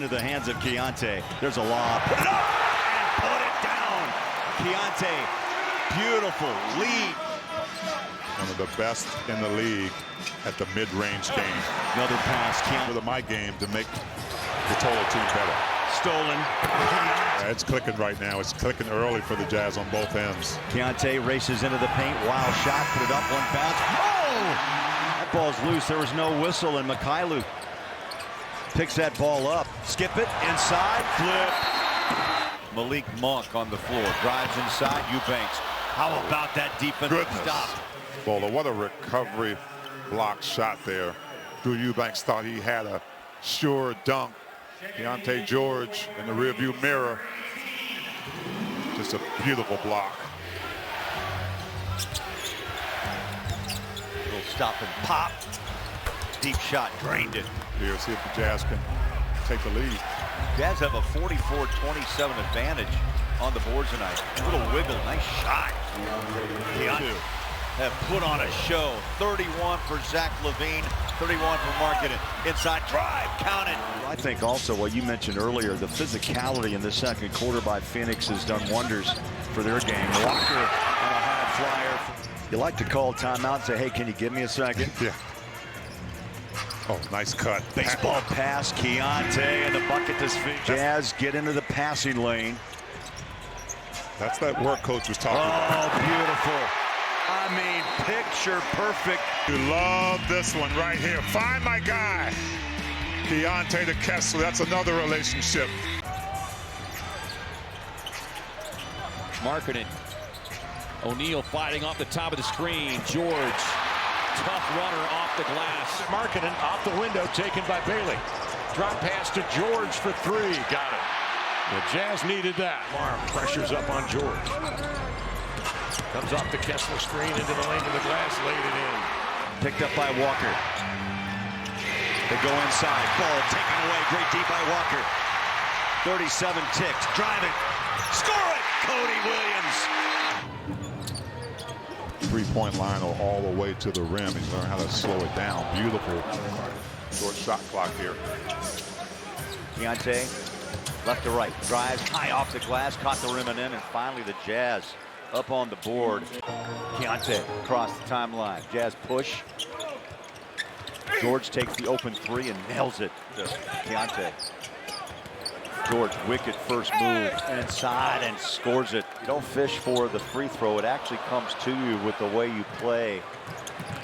into the hands of Keyonte. There's a lob. Put it up and put it down. Keyonte, beautiful lead. One of the best in the league at the mid-range game. Another pass. For my game to make the total team better. Stolen. It's clicking right now. It's clicking early for the Jazz on both ends. Keyonte races into the paint. Wild shot. Put it up. One bounce. Oh! That ball's loose. There was no whistle, and Mikhailu picks that ball up. Skip it. Inside. Flip. Malik Monk on the floor. Drives inside. Eubanks. How about that defensive stop? Bowler, what a recovery block shot there. Drew Eubanks thought he had a sure dunk. Keyonte George in the rearview mirror. Just a beautiful block. Little stop and pop. Deep shot, drained it. Here, see if the Jazz can take the lead. Jazz have a 44-27 advantage on the board tonight. A little wiggle, nice shot. Keyonte have put on a show. 31 for Zach LaVine, 31 for Markkanen. Inside drive, count it. I think also what you mentioned earlier, the physicality in the second quarter by Phoenix has done wonders for their game. Walker on a high flyer. You like to call timeout and say, hey, can you give me a second? Yeah. Oh, nice cut. Baseball pass, Keyonte, and the bucket to Sphinx. Jazz get into the passing lane. That's that work coach was talking about. Oh, beautiful. I mean, picture perfect. You love this one right here. Find my guy. Keyonte to Kessler. That's another relationship. Markkanen. O'Neal fighting off the top of the screen. George. Tough runner off the glass. Markkanen off the window, taken by Bailey. Drop pass to George for three. Got it. The Jazz needed that. Mark pressures up on George. Comes off the Kessler screen into the lane of the glass, laid it in. Picked up by Walker. They go inside. Ball taken away. Great deep by Walker. 37 ticks. Drive it. Score it. Cody Williams. Three-point line or all the way to the rim. He's learned how to slow it down. Beautiful short shot clock here. Keyonte, left to right. Drives high off the glass. Caught the rim and in. And finally the Jazz up on the board. Keyonte across the timeline. Jazz push. George takes the open three and nails it to Keyonte. George, wicked first move inside and scores it. You don't fish for the free throw. It actually comes to you with the way you play.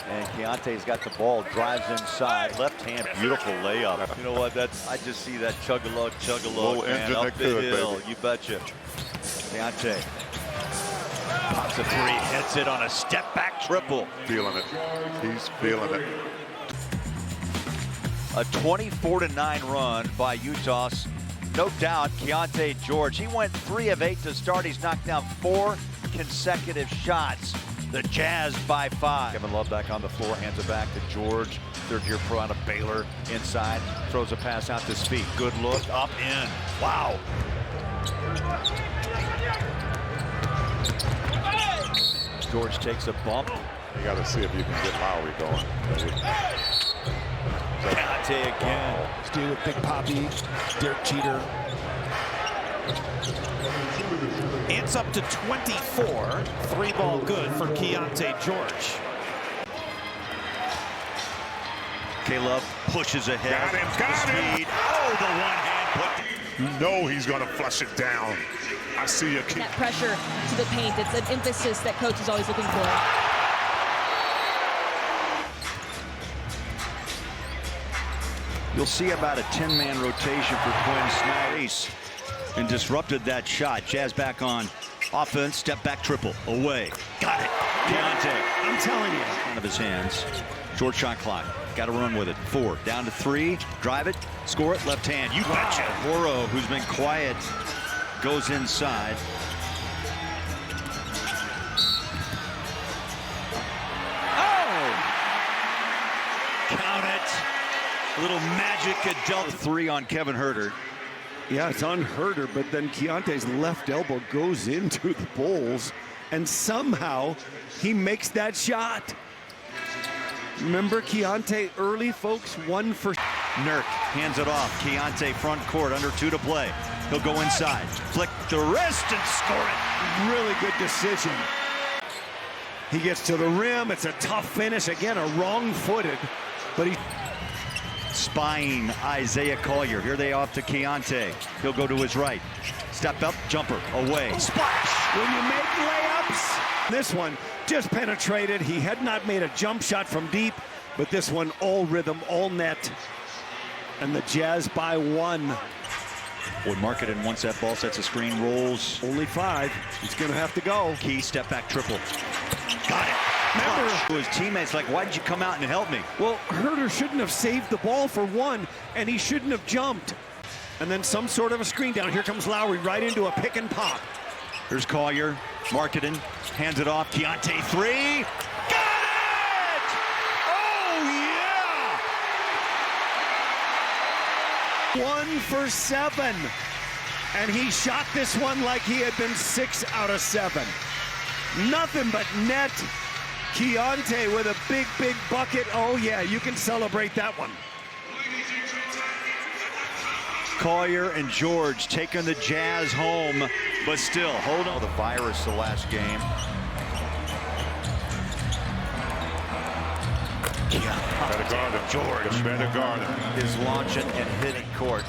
And Keyonte's got the ball, drives inside, left hand, beautiful layup. You know what? I just see that chug-a-lug, man, up the hill. Baby. You betcha. Keyonte pops a three, hits it on a step-back triple. Feeling it. He's feeling it. A 24-9 run by Utah. No doubt, Keyonte George. He went 3 of 8 to start. He's knocked down 4 consecutive shots. The Jazz by 5. Kevin Love back on the floor, hands it back to George. Third-year pro out of Baylor. Inside, throws a pass out to Speed. Good look, up, in. Wow. George takes a bump. You got to see if you can get Lowry going. Keyonte again. Steal with Big Poppy, Derek Jeter. It's up to 24. 3-ball good for Keyonte George. K-Love pushes ahead. Got him. Oh, the one-hand put. You know he's going to flush it down. I see you. That pressure to the paint. It's an emphasis that coach is always looking for. You'll see about a 10-man rotation for Quinn Snyder and disrupted that shot. Jazz back on offense, step back triple, away. Got it. Keyonte. I'm telling you. Out of his hands. Short shot clock. Got to run with it. 4, down to 3. Drive it, score it, left hand. You betcha. Horo, who's been quiet, goes inside. Oh! Count it. A little magic adult 3 on Kevin Huerter. Yeah, it's on Huerter, but then Keontae's left elbow goes into the Bulls, and somehow he makes that shot. Remember Keyonte early, folks? 1 for... Nurk hands it off. Keyonte front court, under 2 to play. He'll go inside, flick the wrist and score it. Really good decision. He gets to the rim. It's a tough finish. Again, a wrong-footed, but he... Spying Isaiah Collier. Here they off to Keyonte. He'll go to his right. Step up, jumper, away. Splash! When you make layups. This one just penetrated. He had not made a jump shot from deep, but this one all rhythm, all net. And the Jazz by 1. Boy, Markkanen wants that ball, sets a screen, rolls. Only 5. He's going to have to go. Key, step back, triple. Got it. Remember, to his teammates, like, why did you come out and help me? Well, Herter shouldn't have saved the ball for 1, and he shouldn't have jumped. And then some sort of a screen down. Here comes Lowry right into a pick and pop. Here's Collier. Markkanen hands it off. Keyonte 3. Got it! Oh, yeah! 1 for 7. And he shot this one like he had been 6 out of 7. Nothing but net. Keyonte with a big, big bucket. Oh, yeah, you can celebrate that one. Collier and George taking the Jazz home, but still, hold on. The virus the last game. Better guard him. George. Better guard him. Is launching and hitting court.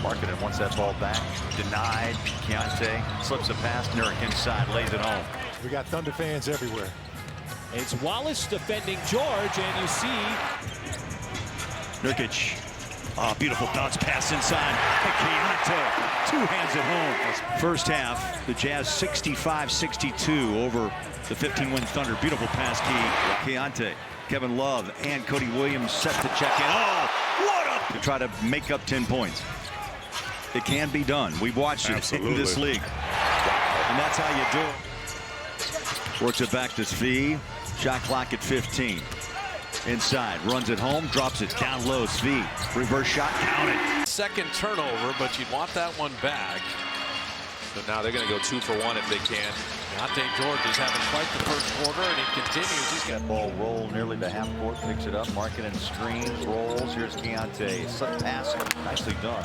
Markkanen wants that ball back. Denied. Keyonte slips a pass. Nurk inside, lays it home. We got Thunder fans everywhere. It's Wallace defending George, and you see Nurkic. Oh, beautiful bounce pass inside. Keyonte, 2 hands at home. First half, the Jazz 65-62 over the 15-win Thunder. Beautiful pass, Key. Keyonte, Kevin Love, and Cody Williams set to check in. Oh, what up! To try to make up 10 points. It can be done. We've watched it in this league. And that's how you do it. Works it back to Svi. Shot clock at 15. Inside, runs it home, drops it down low. Svi, reverse shot, count it. Second turnover, but you'd want that one back. So now they're going to go 2 for 1 if they can. Keyonte George is having quite the first quarter, and he continues. He's got that ball roll nearly to half court, picks it up, Markkanen screens, rolls. Here's Keyonte, sudden passing, nicely done.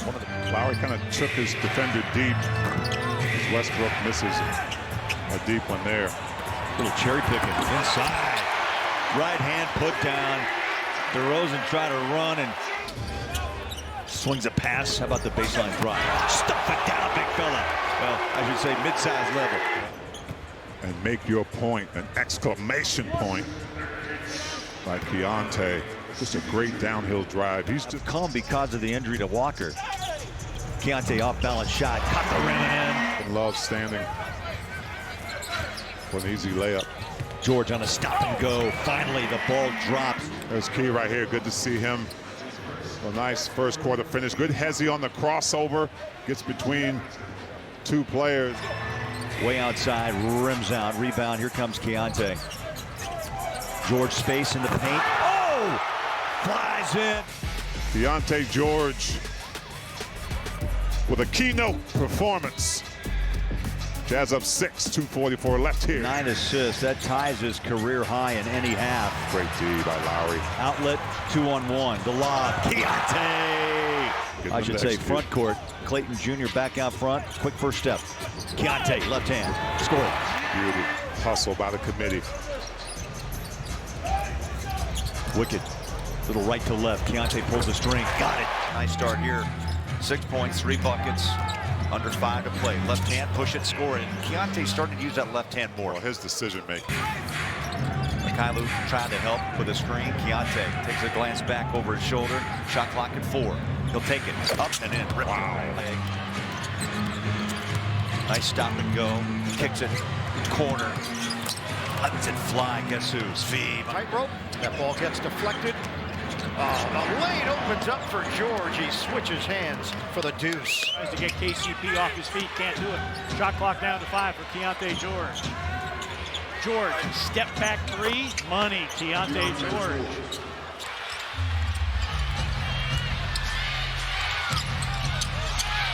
Lowry kind of took his defender deep. Westbrook misses a deep one there. Little cherry picking inside. Right hand put down. DeRozan tried to run and swings a pass. How about the baseline drive? Stuff it down, big fella. Well, I should say mid-size level. And make your point, an exclamation point by Keyonte. Just a great downhill drive. He's just calm because of the injury to Walker. Keyonte off balance shot, cut the rim in. And Love standing for an easy layup. George on a stop and go. Finally, the ball drops. There's Key right here. Good to see him. A nice first quarter finish. Good hezzy on the crossover. Gets between 2 players. Way outside, rims out, rebound. Here comes Keyonte. George space in the paint. Oh! Flies in. Keyonte George with a keynote performance. Jazz up 6, 2:44 left here. 9 assists. That ties his career high in any half. Great D by Lowry. Outlet, 2-on-1. The lob. Keyonte! I should say front court. Clayton Jr. back out front. Quick first step. Keyonte, left hand. Score. Beauty. Hustle by the committee. Wicked. Little right to left. Keyonte pulls the string. Got it. Nice start here. 6 points, 3 buckets. Under 5 to play. Left hand, push it, score it. Keyonte started to use that left hand more. Well, his decision making. Mikhailuk tried to help with a screen. Keyonte takes a glance back over his shoulder. Shot clock at 4. He'll take it up and in. Wow. Nice stop and go. Kicks it. Corner. Lets it fly. Guess who? Svi. Tightrope. That ball gets deflected. Oh, the lane opens up for George. He switches hands for the deuce. Tries to get KCP off his feet. Can't do it. Shot clock down to 5 for Keyonte George. George, step back 3. Money. Keyonte George.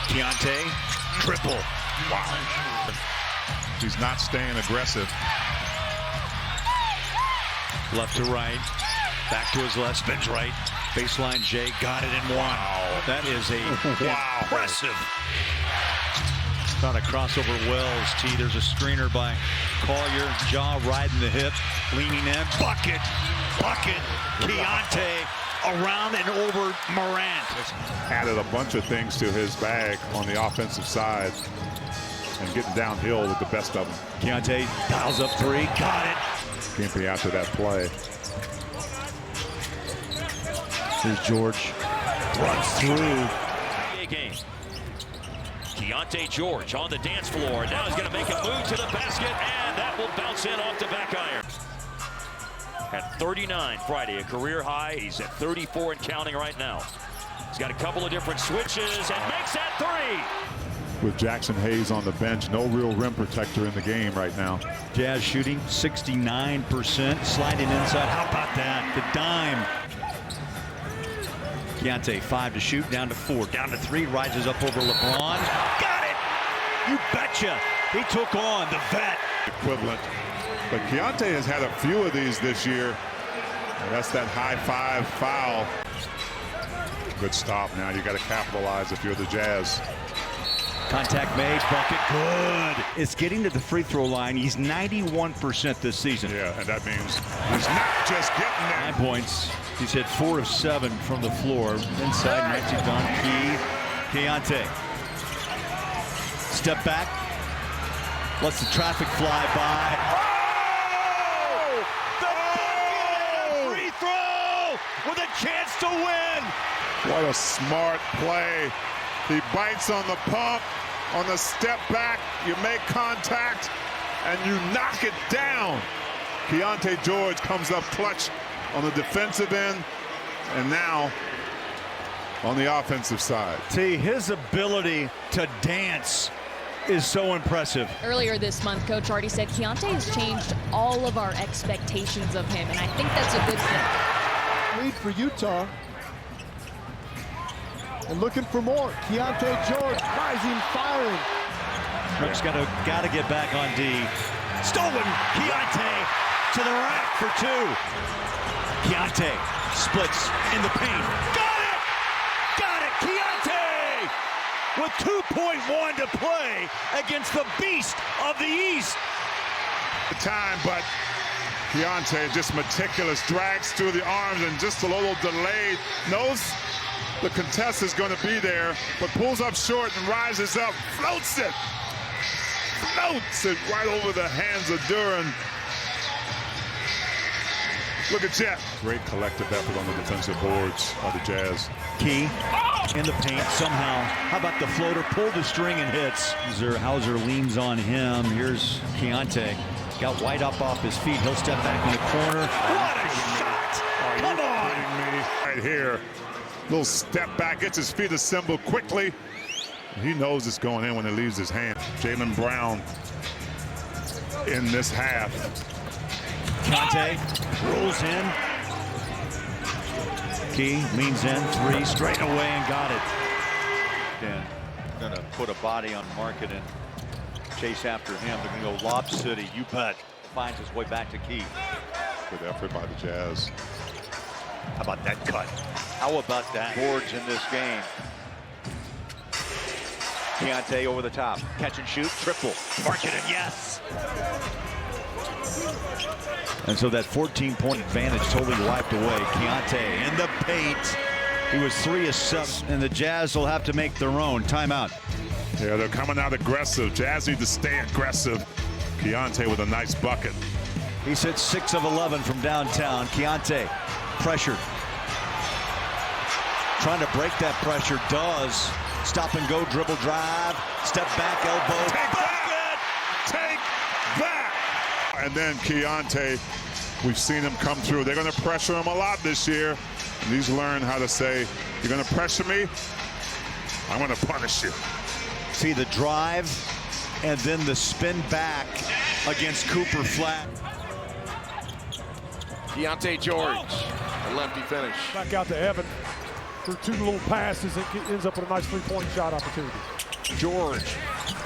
Keyonte, triple. Wow. He's not staying aggressive. Left to right. Back to his left, spins right. Baseline J, got it in one. That is a impressive. Trying to cross over Wells. T, there's a screener by Collier. Jaw riding the hip, leaning in. Bucket. Keyonte around and over Morant. Added a bunch of things to his bag on the offensive side and getting downhill with the best of them. Keyonte dials up three, got it. Gimpy after that play. Here's George. Runs through. Game. Keyonte George on the dance floor. Now he's going to make a move to the basket, and that will bounce in off the back iron. At 39 Friday, a career high. He's at 34 and counting right now. He's got a couple of different switches and makes that three. With Jackson Hayes on the bench, no real rim protector in the game right now. Jazz shooting 69%, sliding inside. How about that? The dime. Keyonte 5 to shoot, down to 4, down to 3, rises up over LeBron. Got it! You betcha! He took on the vet. Equivalent. But Keyonte has had a few of these this year. And that's that high five foul. Good stop now. You got to capitalize if you're the Jazz. Contact made, bucket, good. It's getting to the free throw line. He's 91% this season. Yeah, and that means he's not just getting there. 9 points. He's hit 4 of 7 from the floor. Inside, Nancy Don Keyonte. Step back. Lets the traffic fly by. Oh! The free throw with a chance to win. What a smart play. He bites on the pump, on the step back, you make contact, and you knock it down. Keyonte George comes up clutch on the defensive end, and now on the offensive side. See, his ability to dance is so impressive. Earlier this month, Coach already said Keyonte has changed all of our expectations of him, and I think that's a good thing. Lead for Utah. And looking for more. Keyonte George rising, firing. Brooks got to get back on D. Stolen. Keyonte to the rack for 2. Keyonte splits in the paint. Got it! Got it! Keyonte with 2.1 to play against the beast of the East. Time, but Keyonte just meticulous, drags through the arms and just a little delayed. Knows the contest is going to be there, but pulls up short and rises up, floats it right over the hands of Duran. Look at Jet. Great collective effort on the defensive boards of the Jazz. Key in the paint somehow. How about the floater? Pulled the string and hits. Hauser leans on him. Here's Keyonte. Got White up off his feet. He'll step back in the corner. What a shot! Come on! Right here. Little step back, gets his feet assembled quickly. He knows it's going in when it leaves his hand. Jaylen Brown in this half. Keyonte rolls in. Key leans in, 3 straight away and got it. Yeah, gonna put a body on Market and chase after him. They're gonna go Lob City. You bet. Finds his way back to Key. Good effort by the Jazz. How about that cut? How about that? Boards in this game. Keyonte over the top. Catch and shoot. Triple. Market and yes. And so that 14-point advantage totally wiped away. Keyonte in the paint. He was 3 of 7, and the Jazz will have to make their own. Timeout. Yeah, they're coming out aggressive. Jazz need to stay aggressive. Keyonte with a nice bucket. He's hit 6 of 11 from downtown. Keyonte pressured. Trying to break that pressure, does. Stop and go, dribble drive, step back, elbow. Take that! And then Keyonte, we've seen him come through. They're going to pressure him a lot this year. And he's learned how to say, you're going to pressure me, I'm going to punish you. See the drive and then the spin back against Cooper Flat. Keyonte George, a lefty finish. Back out to Evan for 2 little passes and ends up with a nice 3-point shot opportunity. George,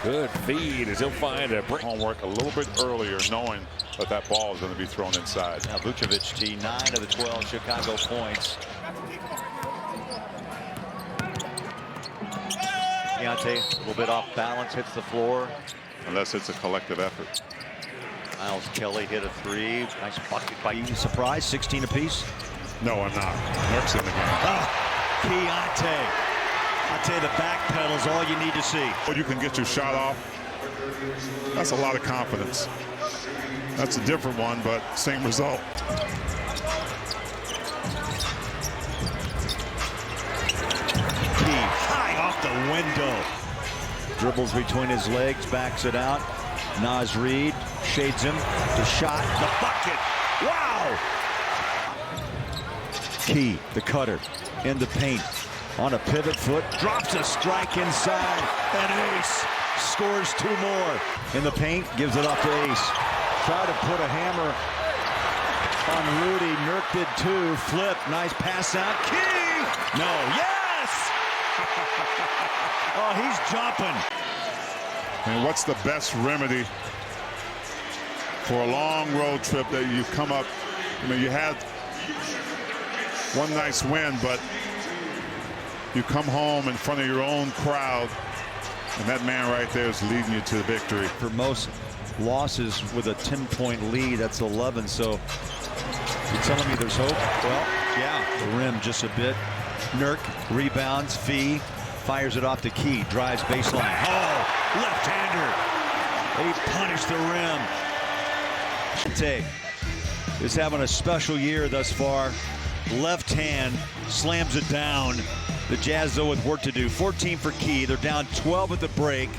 good feed as he'll find a break. Homework a little bit earlier, knowing but that ball is going to be thrown inside. Now Vucevic T, 9 of the 12 Chicago points. Keyonte, a little bit off balance, hits the floor. Unless it's a collective effort. Miles Kelly hit a 3. Nice bucket by you. Surprise, 16 apiece. No, I'm not. Nurk's in the game. Keyonte. I'll tell you, the back pedal's all you need to see. Well, you can get your shot off. That's a lot of confidence. That's a different one, but same result. Key, high off the window. Dribbles between his legs, backs it out. Naz Reid shades him. The shot, the bucket. Wow! Key, the cutter, in the paint. On a pivot foot, drops a strike inside, and Ace scores 2 more. In the paint, gives it off to Ace. Try to put a hammer on Rudy. Nurk did 2. Flip, nice pass out. Key! No, yes! Oh, he's jumping. And what's the best remedy for a long road trip that you've come up? I mean, you had one nice win, but you come home in front of your own crowd, and that man right there is leading you to the victory. For most losses with a 10-point lead, that's 11. So you're telling me there's hope? Well, yeah. The rim just a bit. Nurk rebounds. Fee fires it off the Key. Drives baseline. Oh, left-hander. He punished the rim. Keyonte is having a special year thus far. Left hand slams it down. The Jazz, though, with work to do. 14 for Key. They're down 12 at the break.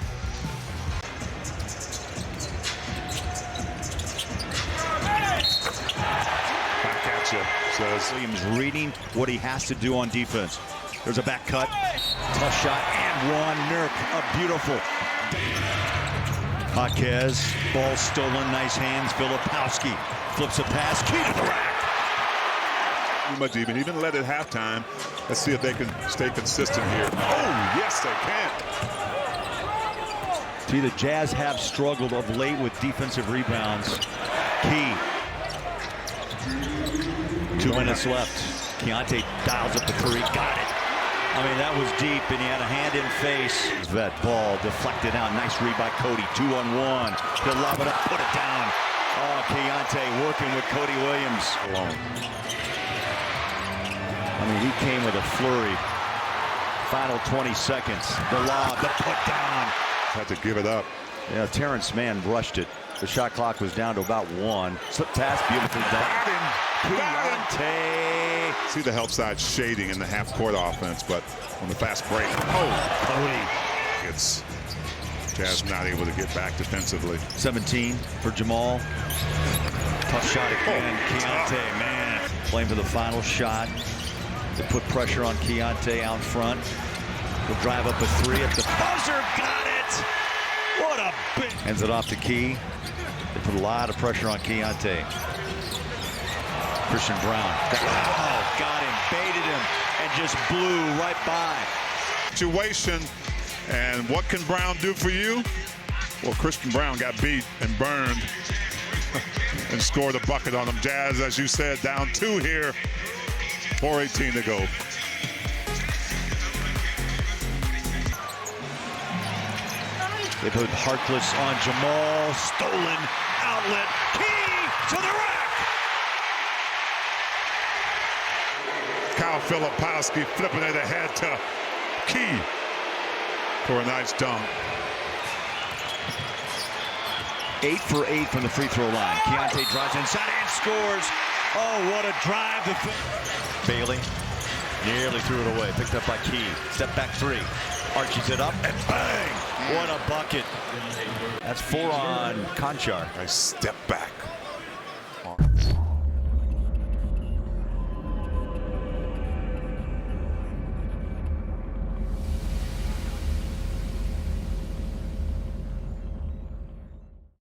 Back at you, says Williams reading what he has to do on defense. There's a back cut. Tough shot and one. Nurk, a beautiful. Jaquez, ball stolen. Nice hands. Filipowski flips a pass. Key to the rack. Too much even let it halftime. Let's see if they can stay consistent here. Oh, yes, they can. See, the Jazz have struggled of late with defensive rebounds. Key. 2 minutes left. Keyonte dials up the 3. Got it. I mean, that was deep, and he had a hand in face. That ball deflected out. Nice read by Cody. 2-on-1. He'll lob it up, put it down. Oh, Keyonte working with Cody Williams. Alone. I mean, he came with a flurry. Final 20 seconds. The lob, the put down. Had to give it up. Yeah, Terrence Mann rushed it. The shot clock was down to about 1. Slip pass, beautifully done. Keyonte. See the help side shading in the half-court offense, but on the fast break, Cody. It's Jazz not able to get back defensively. 17 for Jamal. Tough shot again. Keyonte, man, playing for the final shot. They put pressure on Keyonte out front. He'll drive up a 3 at the buzzer. Got it! What a big... Hands it off to Key. They put a lot of pressure on Keyonte. Christian Brown. Got him, baited him, and just blew right by. Situation, and what can Brown do for you? Well, Christian Brown got beat and burned and scored a bucket on them. Jazz, as you said, down 2 here. 4:18 to go. They put Harkless on Jamal. Stolen outlet. Key to the rack. Kyle Filipowski flipping it ahead to Key for a nice dunk. 8 for 8 from the free throw line. Keyonte drives inside and scores. Oh, what a drive. Bailey nearly threw it away. Picked up by Key. Step back 3. Arches it up and bang. What a bucket. That's 4 on Konchar. Nice step back.